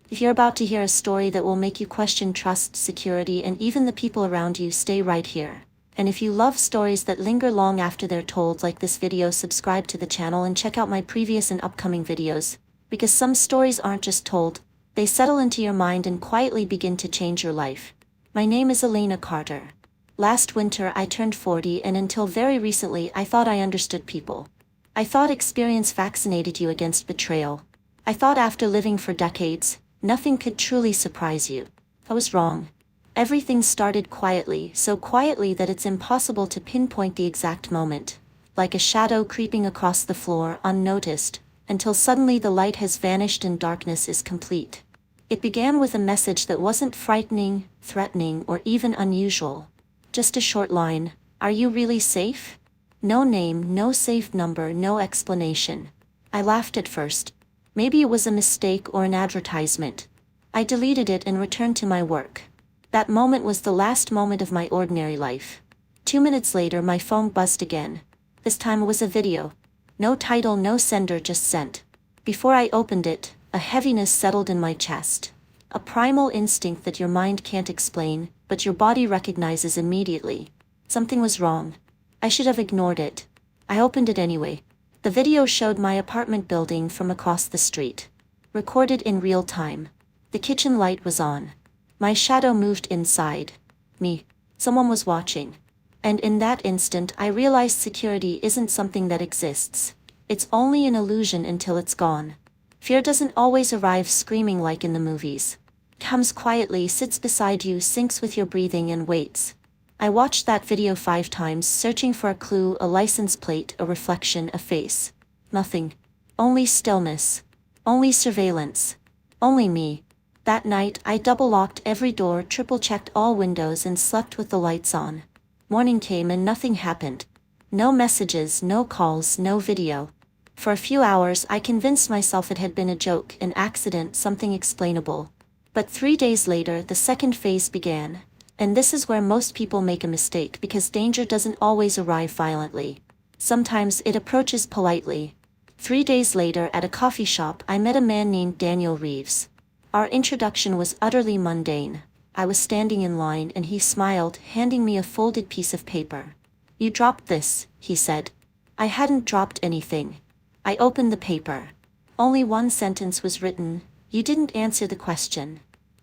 If you're about to hear a story that will make you question trust, security, and even the people around you, stay right here. And if you love stories that linger long after they're told, like this video, subscribe to the channel and check out my previous and upcoming videos, because some stories aren't just told, they settle into your mind and quietly begin to change your life. My name is Elena Carter. Last winter I turned 40, and until very recently I thought I understood people. I thought experience vaccinated you against betrayal. I thought after living for decades, nothing could truly surprise you. I was wrong. Everything started quietly, so quietly that it's impossible to pinpoint the exact moment, like a shadow creeping across the floor unnoticed, until suddenly the light has vanished and darkness is complete. It began with a message that wasn't frightening, threatening, or even unusual. Just a short line: "Are you really safe?" No name, no safe number, no explanation. I laughed at first. Maybe it was a mistake or an advertisement. I deleted it and returned to my work. That moment was the last moment of my ordinary life. 2 minutes later my phone buzzed again. This time it was a video. No title, no sender, just sent. Before I opened it, a heaviness settled in my chest. A primal instinct that your mind can't explain, but your body recognizes immediately. Something was wrong. I should have ignored it. I opened it anyway. The video showed my apartment building from across the street. Recorded in real time. The kitchen light was on. My shadow moved inside me. Someone was watching. And in that instant I realized security isn't something that exists. It's only an illusion until it's gone. Fear doesn't always arrive screaming like in the movies. It comes quietly, sits beside you, syncs with your breathing, and waits. I watched that video 5 times, searching for a clue, a license plate, a reflection, a face. Nothing. Only stillness. Only surveillance. Only me. That night I double-locked every door, triple-checked all windows, and slept with the lights on. Morning came and nothing happened. No messages, no calls, no video. For a few hours I convinced myself it had been a joke, an accident, something explainable. But 3 days later the second phase began. And this is where most people make a mistake, because danger doesn't always arrive violently. Sometimes it approaches politely. 3 days later at a coffee shop I met a man named Daniel Reeves. Our introduction was utterly mundane. I was standing in line and he smiled, handing me a folded piece of paper. "You dropped this," he said. I hadn't dropped anything. I opened the paper. Only one sentence was written: "You didn't answer the question."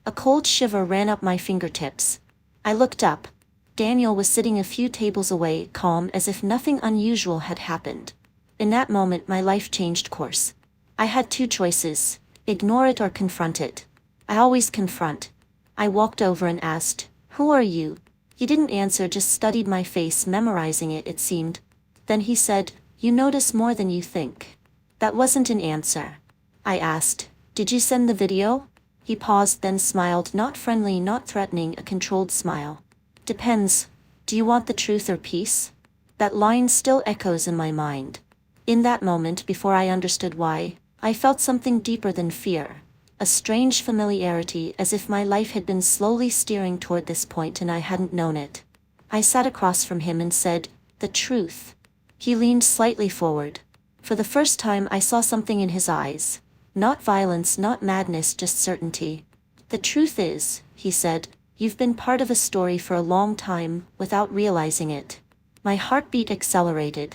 A cold shiver ran up my fingertips. I looked up. Daniel was sitting a few tables away, calm as if nothing unusual had happened. In that moment my life changed course. I had 2 choices: ignore it or confront it. I always confront. I walked over and asked, "Who are you?" He didn't answer, just studied my face, memorizing it, it seemed. Then he said, "You notice more than you think." That wasn't an answer. I asked, "Did you send the video?" He paused, then smiled, not friendly, not threatening, a controlled smile. "Depends. Do you want the truth or peace?" That line still echoes in my mind. In that moment, before I understood why, I felt something deeper than fear. A strange familiarity, as if my life had been slowly steering toward this point and I hadn't known it. I sat across from him and said, "The truth." He leaned slightly forward. For the first time I saw something in his eyes. Not violence, not madness, just certainty. "The truth is," he said, "you've been part of a story for a long time, without realizing it." My heartbeat accelerated.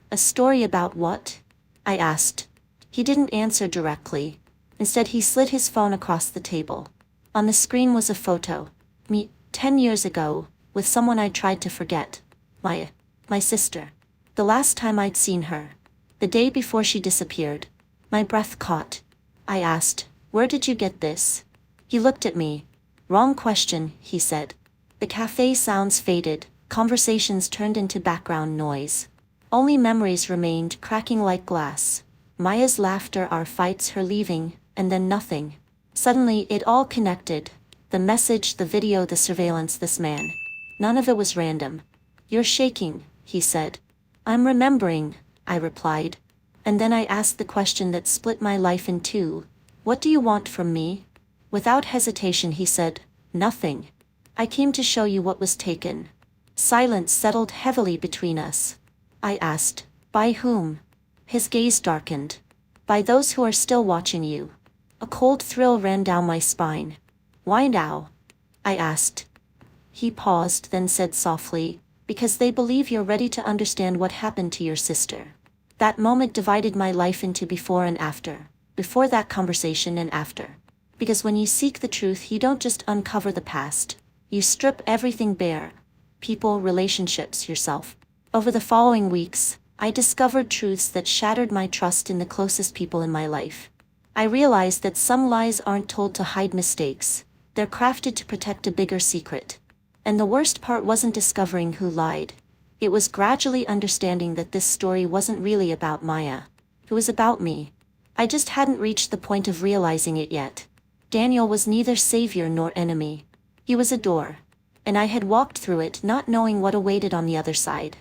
"A story about what?" I asked. He didn't answer directly. Instead he slid his phone across the table. On the screen was a photo. Me, 10 years ago, with someone I tried to forget. My sister. The last time I'd seen her. The day before she disappeared. My breath caught. I asked, "Where did you get this?" He looked at me. "Wrong question," he said. The cafe sounds faded, conversations turned into background noise. Only memories remained, cracking like glass. Maya's laughter, our fights, her leaving, and then nothing. Suddenly it all connected. The message, the video, the surveillance, this man. None of it was random. "You're shaking," he said. "I'm remembering," I replied. And then I asked the question that split my life in 2. "What do you want from me?" Without hesitation he said, "Nothing. I came to show you what was taken." Silence settled heavily between us. I asked, "By whom?" His gaze darkened. "By those who are still watching you." A cold thrill ran down my spine. "Why now?" I asked. He paused, then said softly, "Because they believe you're ready to understand what happened to your sister." That moment divided my life into before and after. Before that conversation and after. Because when you seek the truth, you don't just uncover the past. You strip everything bare. People, relationships, yourself. Over the following weeks, I discovered truths that shattered my trust in the closest people in my life. I realized that some lies aren't told to hide mistakes. They're crafted to protect a bigger secret. And the worst part wasn't discovering who lied. It was gradually understanding that this story wasn't really about Maya. It was about me. I just hadn't reached the point of realizing it yet. Daniel was neither savior nor enemy. He was a door. And I had walked through it not knowing what awaited on the other side.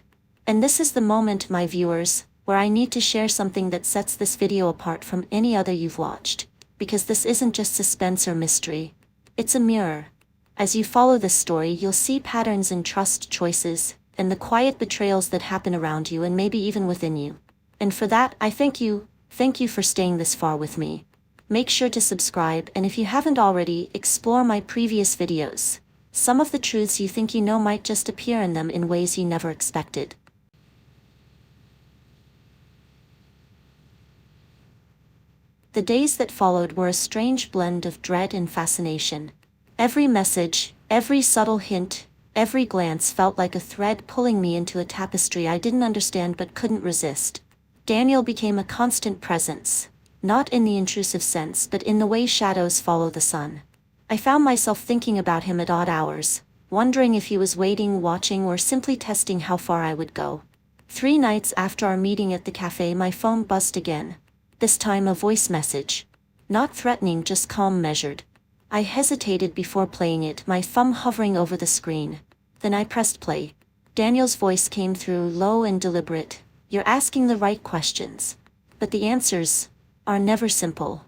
And this is the moment, my viewers, where I need to share something that sets this video apart from any other you've watched. Because this isn't just suspense or mystery. It's a mirror. As you follow this story, you'll see patterns in trust choices, and the quiet betrayals that happen around you and maybe even within you. And for that, I thank you for staying this far with me. Make sure to subscribe, and if you haven't already, explore my previous videos. Some of the truths you think you know might just appear in them in ways you never expected. The days that followed were a strange blend of dread and fascination. Every message, every subtle hint, every glance felt like a thread pulling me into a tapestry I didn't understand but couldn't resist. Daniel became a constant presence, not in the intrusive sense but in the way shadows follow the sun. I found myself thinking about him at odd hours, wondering if he was waiting, watching, or simply testing how far I would go. 3 nights after our meeting at the cafe, my phone buzzed again. This time a voice message. Not threatening, just calm, measured. I hesitated before playing it, my thumb hovering over the screen. Then I pressed play. Daniel's voice came through, low and deliberate. "You're asking the right questions. But the answers are never simple."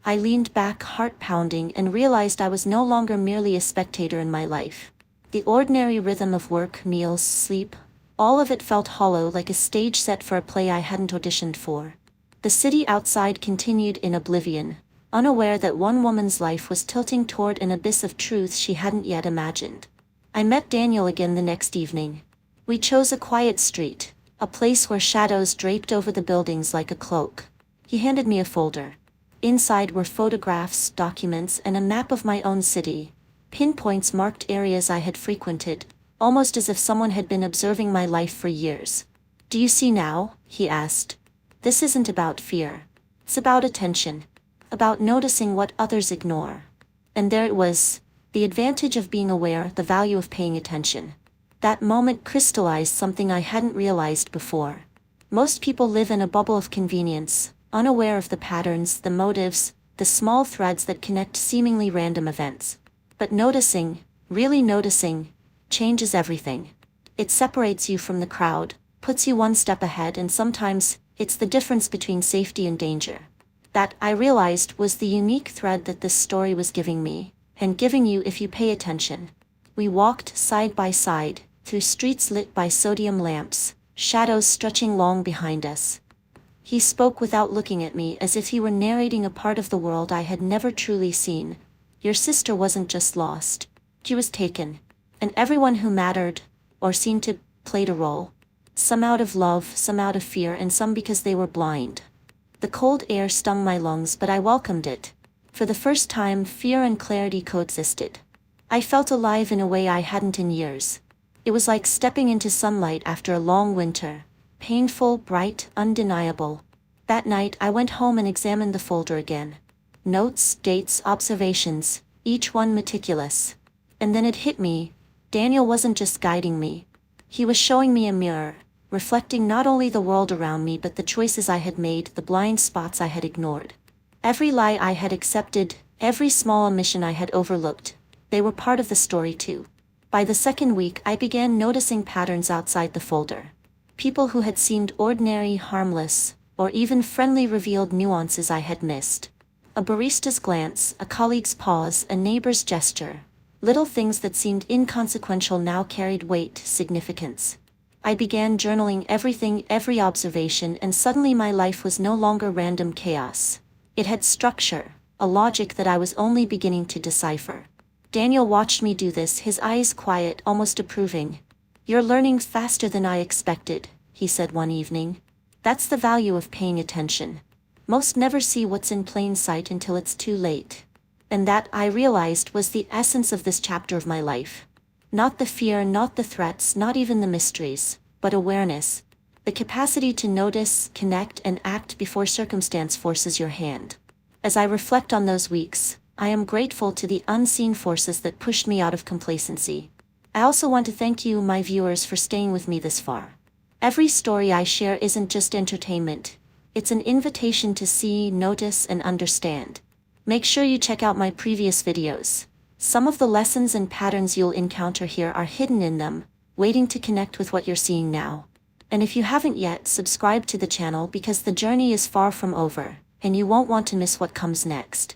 I leaned back, heart pounding, and realized I was no longer merely a spectator in my life. The ordinary rhythm of work, meals, sleep, all of it felt hollow, like a stage set for a play I hadn't auditioned for. The city outside continued in oblivion, unaware that one woman's life was tilting toward an abyss of truth she hadn't yet imagined. I met Daniel again the next evening. We chose a quiet street, a place where shadows draped over the buildings like a cloak. He handed me a folder. Inside were photographs, documents, and a map of my own city. Pinpoints marked areas I had frequented, almost as if someone had been observing my life for years. "Do you see now?" he asked. "This isn't about fear. It's about attention. About noticing what others ignore." And there it was, the advantage of being aware, the value of paying attention. That moment crystallized something I hadn't realized before. Most people live in a bubble of convenience, unaware of the patterns, the motives, the small threads that connect seemingly random events. But noticing, really noticing, changes everything. It separates you from the crowd, puts you one step ahead, and sometimes, it's the difference between safety and danger. That, I realized, was the unique thread that this story was giving me, and giving you if you pay attention. We walked side by side, through streets lit by sodium lamps, shadows stretching long behind us. He spoke without looking at me, as if he were narrating a part of the world I had never truly seen. "Your sister wasn't just lost. She was taken. And everyone who mattered, or seemed to, played a role. Some out of love, some out of fear, and some because they were blind." The cold air stung my lungs, but I welcomed it. For the first time, fear and clarity coexisted. I felt alive in a way I hadn't in years. It was like stepping into sunlight after a long winter. Painful, bright, undeniable. That night I went home and examined the folder again. Notes, dates, observations, each one meticulous. And then it hit me. Daniel wasn't just guiding me. He was showing me a mirror, reflecting not only the world around me but the choices I had made, the blind spots I had ignored. Every lie I had accepted, every small omission I had overlooked, they were part of the story too. By the second week I began noticing patterns outside the folder. People who had seemed ordinary, harmless, or even friendly revealed nuances I had missed. A barista's glance, a colleague's pause, a neighbor's gesture. Little things that seemed inconsequential now carried weight, significance. I began journaling everything, every observation, and suddenly my life was no longer random chaos. It had structure. a logic that I was only beginning to decipher. Daniel watched me do this, his eyes quiet, almost approving. "You're learning faster than I expected," he said one evening. "That's the value of paying attention. Most never see what's in plain sight until it's too late." And that, I realized, was the essence of this chapter of my life. Not the fear, not the threats, not even the mysteries, but awareness. The capacity to notice, connect, and act before circumstance forces your hand. As I reflect on those weeks, I am grateful to the unseen forces that pushed me out of complacency. I also want to thank you, my viewers, for staying with me this far. Every story I share isn't just entertainment, it's an invitation to see, notice, and understand. Make sure you check out my previous videos. Some of the lessons and patterns you'll encounter here are hidden in them, waiting to connect with what you're seeing now. And if you haven't yet, subscribe to the channel because the journey is far from over, and you won't want to miss what comes next.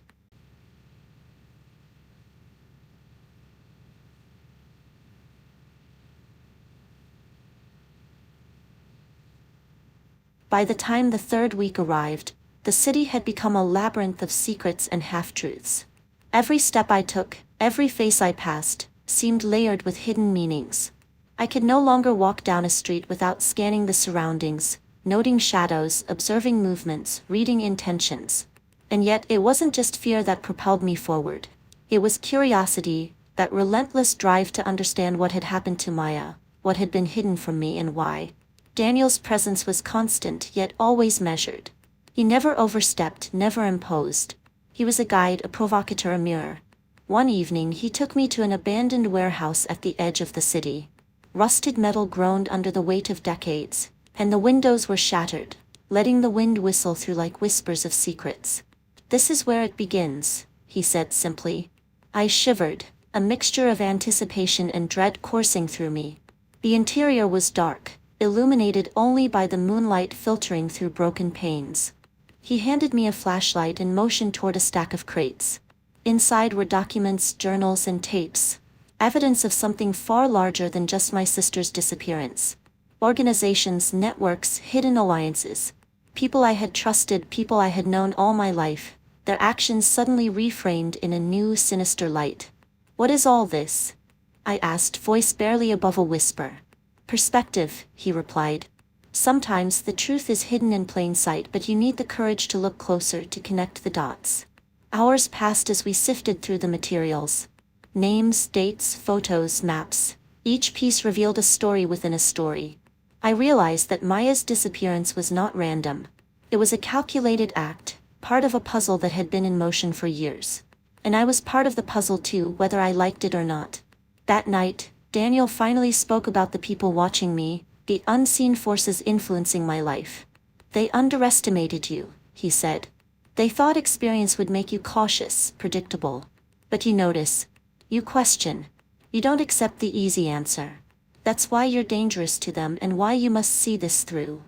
By the time the third week arrived, the city had become a labyrinth of secrets and half-truths. Every step I took, every face I passed, seemed layered with hidden meanings. I could no longer walk down a street without scanning the surroundings, noting shadows, observing movements, reading intentions. And yet it wasn't just fear that propelled me forward. It was curiosity, that relentless drive to understand what had happened to Maya, what had been hidden from me, and why. Daniel's presence was constant, yet always measured. He never overstepped, never imposed. He was a guide, a provocateur, a mirror. One evening he took me to an abandoned warehouse at the edge of the city. Rusted metal groaned under the weight of decades, and the windows were shattered, letting the wind whistle through like whispers of secrets. "This is where it begins," he said simply. I shivered, a mixture of anticipation and dread coursing through me. The interior was dark, illuminated only by the moonlight filtering through broken panes. He handed me a flashlight and motioned toward a stack of crates. Inside were documents, journals, and tapes, evidence of something far larger than just my sister's disappearance. Organizations, networks, hidden alliances. People I had trusted, people I had known all my life, their actions suddenly reframed in a new, sinister light. "What is all this?" I asked, voice barely above a whisper. "Perspective," he replied. "Sometimes the truth is hidden in plain sight, but you need the courage to look closer, to connect the dots." Hours passed as we sifted through the materials. Names, dates, photos, maps. Each piece revealed a story within a story. I realized that Maya's disappearance was not random. It was a calculated act, part of a puzzle that had been in motion for years. And I was part of the puzzle too, whether I liked it or not. That night, Daniel finally spoke about the people watching me, the unseen forces influencing my life. "They underestimated you," he said. "They thought experience would make you cautious, predictable. But you notice. You question. You don't accept the easy answer. That's why you're dangerous to them and why you must see this through."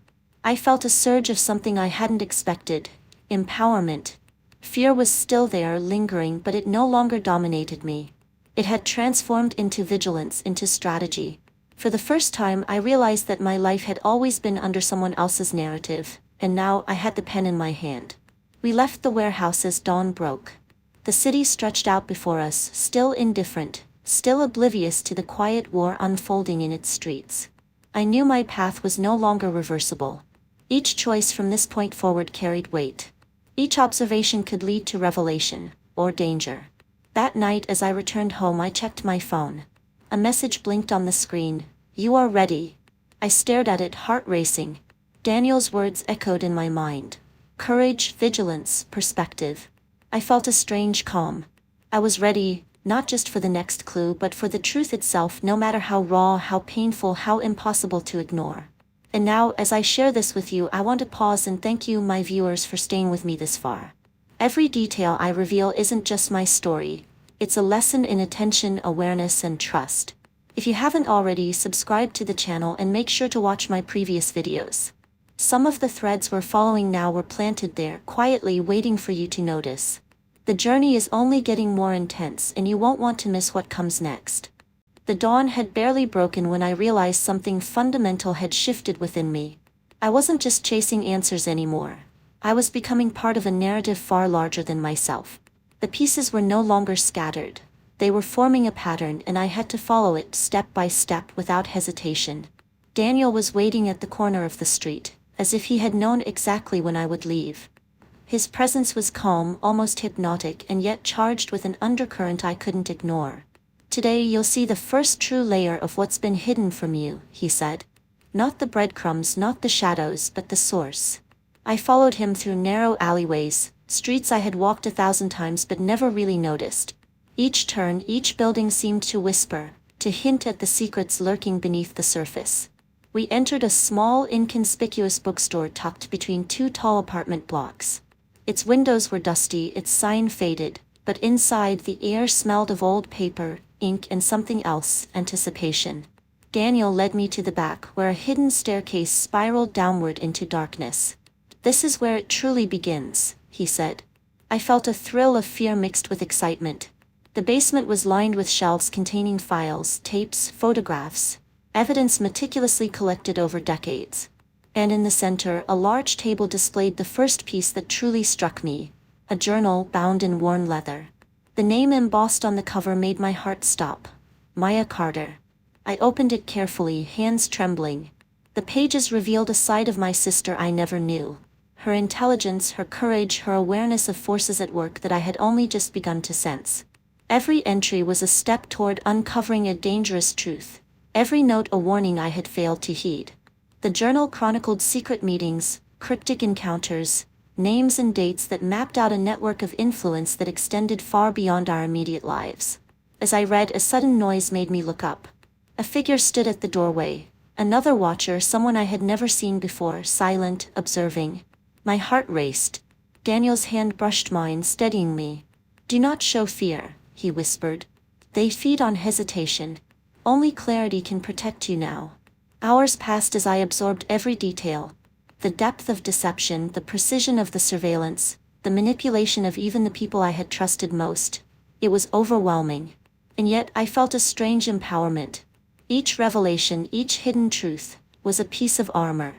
I felt a surge of something I hadn't expected. Empowerment. Fear was still there, lingering, but it no longer dominated me. It had transformed into vigilance, into strategy. For the first time I realized that my life had always been under someone else's narrative, and now I had the pen in my hand. We left the warehouse as dawn broke. The city stretched out before us, still indifferent, still oblivious to the quiet war unfolding in its streets. I knew my path was no longer reversible. Each choice from this point forward carried weight. Each observation could lead to revelation, or danger. That night as I returned home I checked my phone. A message blinked on the screen. "You are ready." I stared at it, heart racing. Daniel's words echoed in my mind. Courage, vigilance, perspective. I felt a strange calm. I was ready, not just for the next clue but for the truth itself, no matter how raw, how painful, how impossible to ignore. And now, as I share this with you, I want to pause and thank you, my viewers, for staying with me this far. Every detail I reveal isn't just my story, it's a lesson in attention, awareness, and trust. If you haven't already, subscribe to the channel and make sure to watch my previous videos. Some of the threads we're following now were planted there, quietly waiting for you to notice. The journey is only getting more intense and you won't want to miss what comes next. The dawn had barely broken when I realized something fundamental had shifted within me. I wasn't just chasing answers anymore. I was becoming part of a narrative far larger than myself. The pieces were no longer scattered. They were forming a pattern, and I had to follow it step by step without hesitation. Daniel was waiting at the corner of the street, as if he had known exactly when I would leave. His presence was calm, almost hypnotic, and yet charged with an undercurrent I couldn't ignore. "Today you'll see the first true layer of what's been hidden from you," he said. "Not the breadcrumbs, not the shadows, but the source." I followed him through narrow alleyways, streets I had walked 1,000 times but never really noticed. Each turn, each building seemed to whisper, to hint at the secrets lurking beneath the surface. We entered a small, inconspicuous bookstore tucked between two tall apartment blocks. Its windows were dusty, its sign faded, but inside the air smelled of old paper, ink, and something else, anticipation. Daniel led me to the back, where a hidden staircase spiraled downward into darkness. "This is where it truly begins," he said. I felt a thrill of fear mixed with excitement. The basement was lined with shelves containing files, tapes, photographs, evidence meticulously collected over decades. And in the center, a large table displayed the first piece that truly struck me: a journal bound in worn leather. The name embossed on the cover made my heart stop. Maya Carter. I opened it carefully, hands trembling. The pages revealed a side of my sister I never knew. Her intelligence, her courage, her awareness of forces at work that I had only just begun to sense. Every entry was a step toward uncovering a dangerous truth. Every note a warning I had failed to heed. The journal chronicled secret meetings, cryptic encounters, names and dates that mapped out a network of influence that extended far beyond our immediate lives. As I read, a sudden noise made me look up. A figure stood at the doorway. Another watcher, someone I had never seen before, silent, observing. My heart raced. Daniel's hand brushed mine, steadying me. "Do not show fear," he whispered. "They feed on hesitation. Only clarity can protect you now." Hours passed as I absorbed every detail. The depth of deception, the precision of the surveillance, the manipulation of even the people I had trusted most. It was overwhelming. And yet I felt a strange empowerment. Each revelation, each hidden truth, was a piece of armor.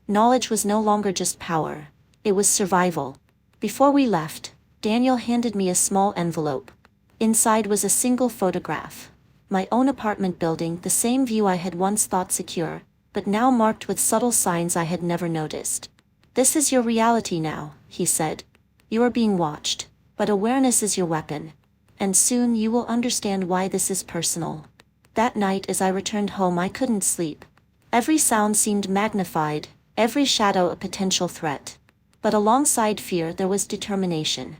Knowledge was no longer just power. It was survival. Before we left, Daniel handed me a small envelope. Inside was a single photograph. My own apartment building, the same view I had once thought secure, but now marked with subtle signs I had never noticed. "This is your reality now," he said. "You are being watched, but awareness is your weapon. And soon you will understand why this is personal." That night as I returned home I couldn't sleep. Every sound seemed magnified, every shadow a potential threat. But alongside fear there was determination.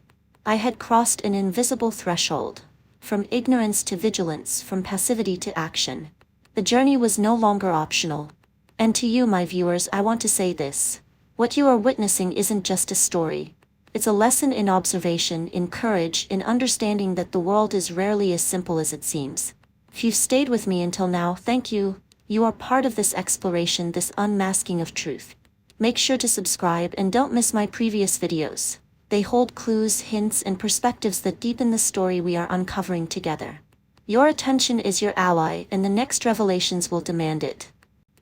I had crossed an invisible threshold. From ignorance to vigilance, from passivity to action. The journey was no longer optional. And to you, my viewers, I want to say this. What you are witnessing isn't just a story. It's a lesson in observation, in courage, in understanding that the world is rarely as simple as it seems. If you've stayed with me until now, thank you. You are part of this exploration, this unmasking of truth. Make sure to subscribe and don't miss my previous videos. They hold clues, hints, and perspectives that deepen the story we are uncovering together. Your attention is your ally, and the next revelations will demand it.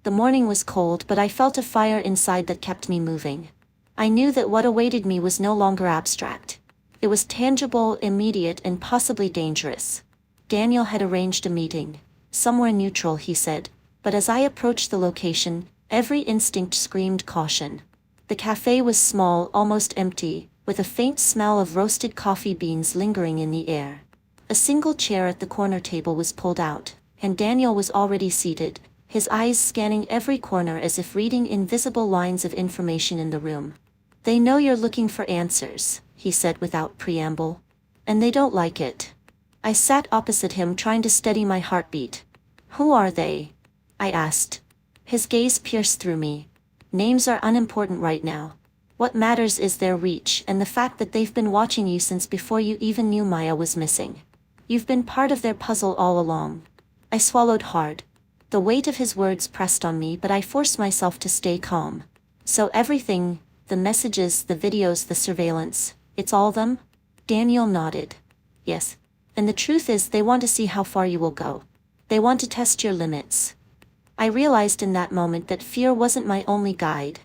The morning was cold, but I felt a fire inside that kept me moving. I knew that what awaited me was no longer abstract. It was tangible, immediate, and possibly dangerous. Daniel had arranged a meeting. Somewhere neutral, he said, but as I approached the location, every instinct screamed caution. The cafe was small, almost empty, with a faint smell of roasted coffee beans lingering in the air. A single chair at the corner table was pulled out, and Daniel was already seated, his eyes scanning every corner as if reading invisible lines of information in the room. "They know you're looking for answers," he said without preamble. "And they don't like it." I sat opposite him, trying to steady my heartbeat. "Who are they?" I asked. His gaze pierced through me. "Names are unimportant right now. What matters is their reach and the fact that they've been watching you since before you even knew Maya was missing. You've been part of their puzzle all along." I swallowed hard. The weight of his words pressed on me, but I forced myself to stay calm. "So everything, the messages, the videos, the surveillance, it's all them?" Daniel nodded. "Yes. And the truth is, they want to see how far you will go. They want to test your limits." I realized in that moment that fear wasn't my only guide.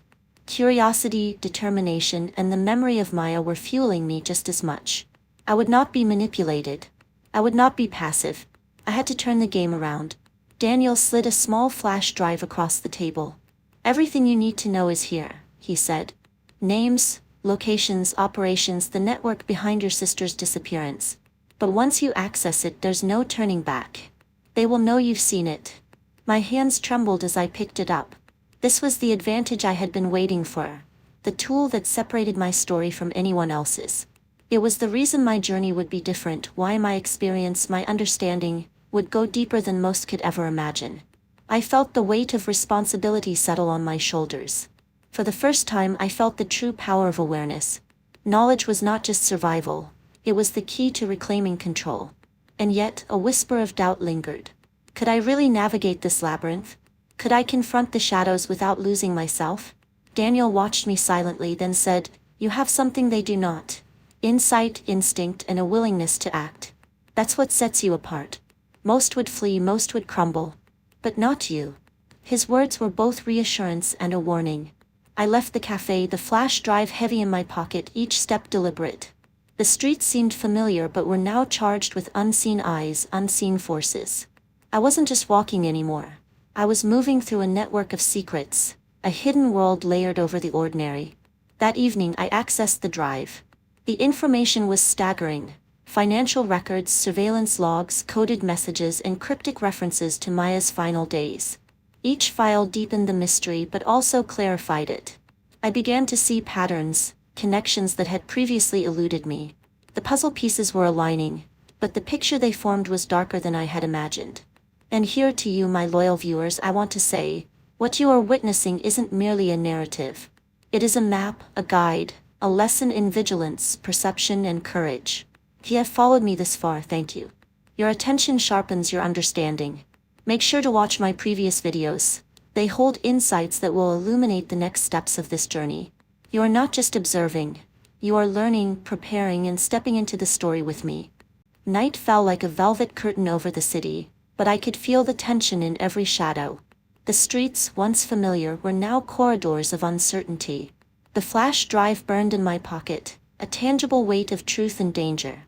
Curiosity, determination, and the memory of Maya were fueling me just as much. I would not be manipulated. I would not be passive. I had to turn the game around. Daniel slid a small flash drive across the table. Everything you need to know is here, he said. Names, locations, operations, the network behind your sister's disappearance. But once you access it, there's no turning back. They will know you've seen it. My hands trembled as I picked it up. This was the advantage I had been waiting for. The tool that separated my story from anyone else's. It was the reason my journey would be different, why my experience, my understanding, would go deeper than most could ever imagine. I felt the weight of responsibility settle on my shoulders. For the first time I felt the true power of awareness. Knowledge was not just survival, it was the key to reclaiming control. And yet, a whisper of doubt lingered. Could I really navigate this labyrinth? Could I confront the shadows without losing myself? Daniel watched me silently, then said, "You have something they do not. Insight, instinct, and a willingness to act. That's what sets you apart. Most would flee, most would crumble. But not you." His words were both reassurance and a warning. I left the cafe, the flash drive heavy in my pocket, each step deliberate. The streets seemed familiar but were now charged with unseen eyes, unseen forces. I wasn't just walking anymore. I was moving through a network of secrets, a hidden world layered over the ordinary. That evening I accessed the drive. The information was staggering. Financial records, surveillance logs, coded messages, and cryptic references to Maya's final days. Each file deepened the mystery but also clarified it. I began to see patterns, connections that had previously eluded me. The puzzle pieces were aligning, but the picture they formed was darker than I had imagined. And here to you, my loyal viewers, I want to say, what you are witnessing isn't merely a narrative. It is a map, a guide, a lesson in vigilance, perception, and courage. If you have followed me this far, thank you. Your attention sharpens your understanding. Make sure to watch my previous videos. They hold insights that will illuminate the next steps of this journey. You are not just observing. You are learning, preparing, and stepping into the story with me. Night fell like a velvet curtain over the city, but I could feel the tension in every shadow. The streets, once familiar, were now corridors of uncertainty. The flash drive burned in my pocket, a tangible weight of truth and danger.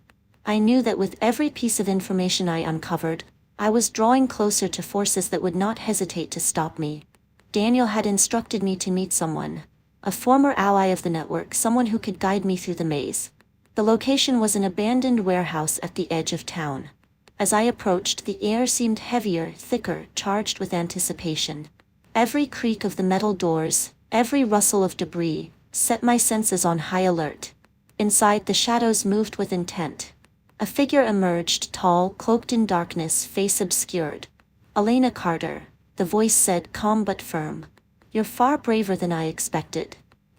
I knew that with every piece of information I uncovered, I was drawing closer to forces that would not hesitate to stop me. Daniel had instructed me to meet someone, a former ally of the network, someone who could guide me through the maze. The location was an abandoned warehouse at the edge of town. As I approached, the air seemed heavier, thicker, charged with anticipation. Every creak of the metal doors, every rustle of debris, set my senses on high alert. Inside, the shadows moved with intent. A figure emerged, tall, cloaked in darkness, face obscured. "Elena Carter," the voice said, calm but firm. "You're far braver than I expected."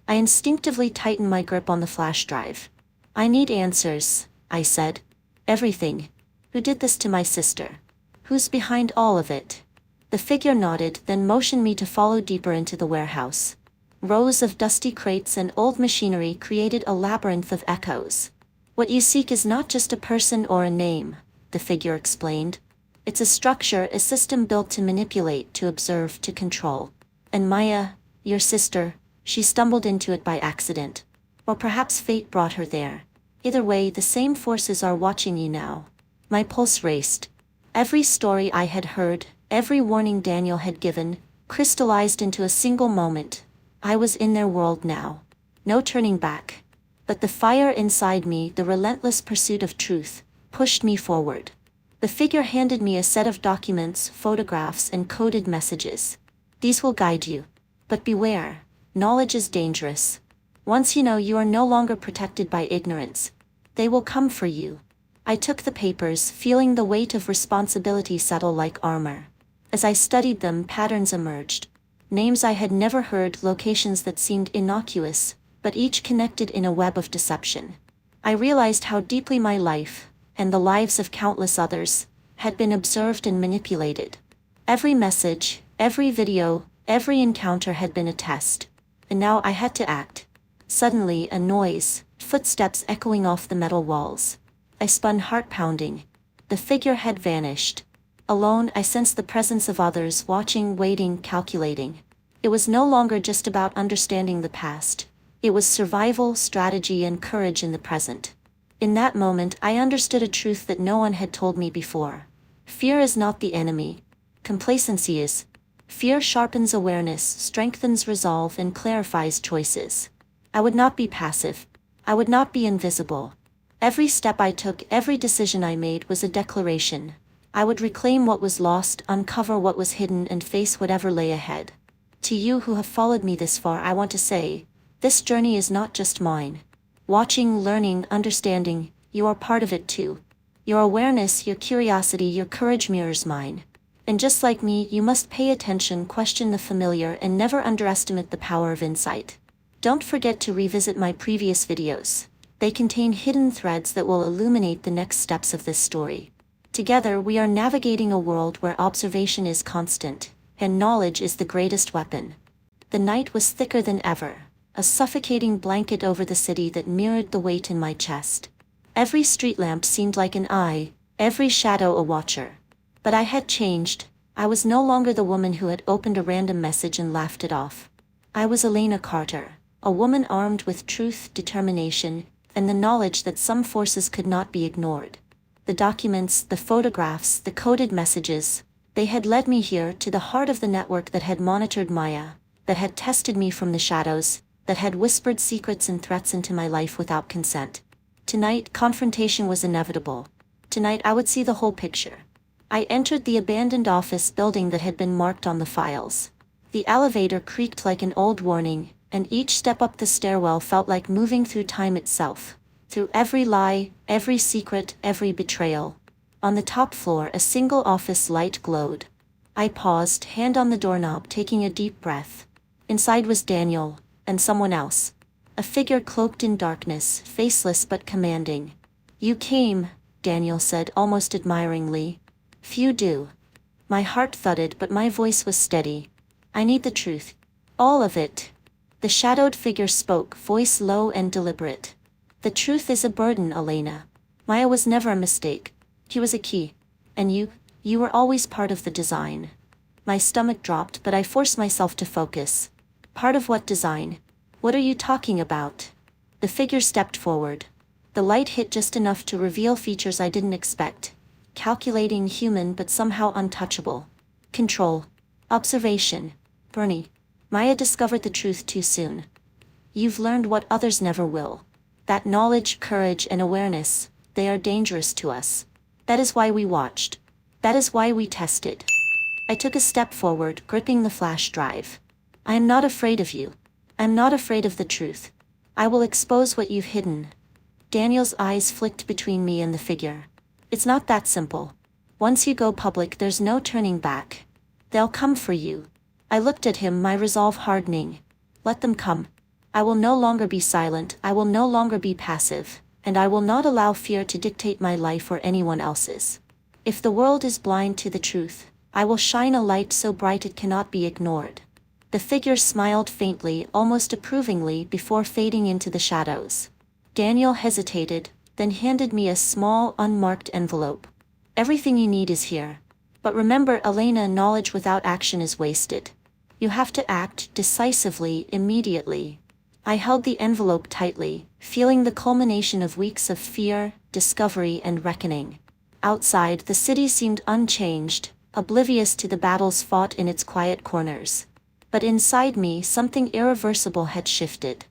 I instinctively tightened my grip on the flash drive. "I need answers," I said. "Everything. Who did this to my sister? Who's behind all of it?" The figure nodded, then motioned me to follow deeper into the warehouse. Rows of dusty crates and old machinery created a labyrinth of echoes. "What you seek is not just a person or a name," the figure explained. "It's a structure, a system built to manipulate, to observe, to control. And Maya, your sister, she stumbled into it by accident. Or perhaps fate brought her there. Either way, the same forces are watching you now." My pulse raced. Every story I had heard, every warning Daniel had given, crystallized into a single moment. I was in their world now. No turning back. But the fire inside me, the relentless pursuit of truth, pushed me forward. The figure handed me a set of documents, photographs, and coded messages. "These will guide you. But beware, knowledge is dangerous. Once you know, you are no longer protected by ignorance. They will come for you." I took the papers, feeling the weight of responsibility settle like armor. As I studied them, patterns emerged. Names I had never heard, locations that seemed innocuous, but each connected in a web of deception. I realized how deeply my life, and the lives of countless others, had been observed and manipulated. Every message, every video, every encounter had been a test. And now I had to act. Suddenly, a noise, footsteps echoing off the metal walls. I spun, heart pounding. The figure had vanished. Alone, I sensed the presence of others, watching, waiting, calculating. It was no longer just about understanding the past. It was survival, strategy, and courage in the present. In that moment, I understood a truth that no one had told me before. Fear is not the enemy. Complacency is. Fear sharpens awareness, strengthens resolve, and clarifies choices. I would not be passive. I would not be invisible. Every step I took, every decision I made was a declaration. I would reclaim what was lost, uncover what was hidden, and face whatever lay ahead. To you who have followed me this far, I want to say, this journey is not just mine. Watching, learning, understanding, you are part of it too. Your awareness, your curiosity, your courage mirrors mine. And just like me, you must pay attention, question the familiar, and never underestimate the power of insight. Don't forget to revisit my previous videos. They contain hidden threads that will illuminate the next steps of this story. Together, we are navigating a world where observation is constant, and knowledge is the greatest weapon. The night was thicker than ever, a suffocating blanket over the city that mirrored the weight in my chest. Every street lamp seemed like an eye, every shadow a watcher. But I had changed. I was no longer the woman who had opened a random message and laughed it off. I was Elena Carter, a woman armed with truth, determination, and the knowledge that some forces could not be ignored. The documents, the photographs, the coded messages, they had led me here to the heart of the network that had monitored Maya, that had tested me from the shadows, that had whispered secrets and threats into my life without consent. Tonight, confrontation was inevitable. Tonight I would see the whole picture. I entered the abandoned office building that had been marked on the files. The elevator creaked like an old warning, and each step up the stairwell felt like moving through time itself. Through every lie, every secret, every betrayal. On the top floor, a single office light glowed. I paused, hand on the doorknob, taking a deep breath. Inside was Daniel, and someone else. A figure cloaked in darkness, faceless but commanding. "You came," Daniel said almost admiringly. "Few do." My heart thudded, but my voice was steady. "I need the truth. All of it." The shadowed figure spoke, voice low and deliberate. "The truth is a burden, Elena. Maya was never a mistake. She was a key. And you were always part of the design." My stomach dropped, but I forced myself to focus. "Part of what design? What are you talking about?" The figure stepped forward. The light hit just enough to reveal features I didn't expect. Calculating, human, but somehow untouchable. Control. Observation. Bernie. Maya discovered the truth too soon. You've learned what others never will. That knowledge, courage, and awareness, they are dangerous to us. That is why we watched. That is why we tested. I took a step forward, gripping the flash drive. "I am not afraid of you. I'm not afraid of the truth. I will expose what you've hidden." Daniel's eyes flicked between me and the figure. "It's not that simple. Once you go public, there's no turning back. They'll come for you." I looked at him, my resolve hardening. "Let them come. I will no longer be silent, I will no longer be passive, and I will not allow fear to dictate my life or anyone else's. If the world is blind to the truth, I will shine a light so bright it cannot be ignored." The figure smiled faintly, almost approvingly, before fading into the shadows. Daniel hesitated, then handed me a small, unmarked envelope. "Everything you need is here. But remember, Elena, knowledge without action is wasted. You have to act decisively, immediately." I held the envelope tightly, feeling the culmination of weeks of fear, discovery, and reckoning. Outside, the city seemed unchanged, oblivious to the battles fought in its quiet corners. But inside me, something irreversible had shifted.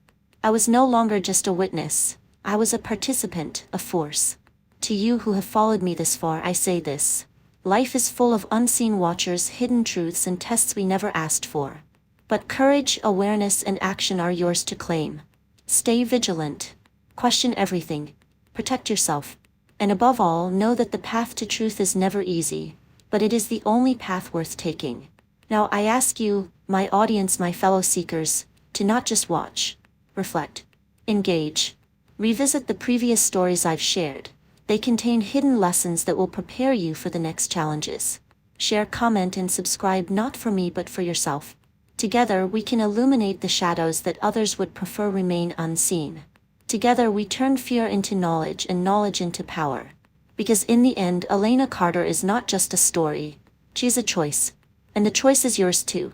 I was no longer just a witness. I was a participant, a force. To you who have followed me this far, I say this. Life is full of unseen watchers, hidden truths, and tests we never asked for. But courage, awareness, and action are yours to claim. Stay vigilant. Question everything. Protect yourself. And above all, know that the path to truth is never easy, but it is the only path worth taking. Now I ask you, my audience, my fellow seekers, to not just watch, reflect, engage. Revisit the previous stories I've shared. They contain hidden lessons that will prepare you for the next challenges. Share, comment, and subscribe, not for me but for yourself. Together we can illuminate the shadows that others would prefer remain unseen. Together we turn fear into knowledge and knowledge into power. Because in the end, Elena Carter is not just a story. She's a choice. And the choice is yours too.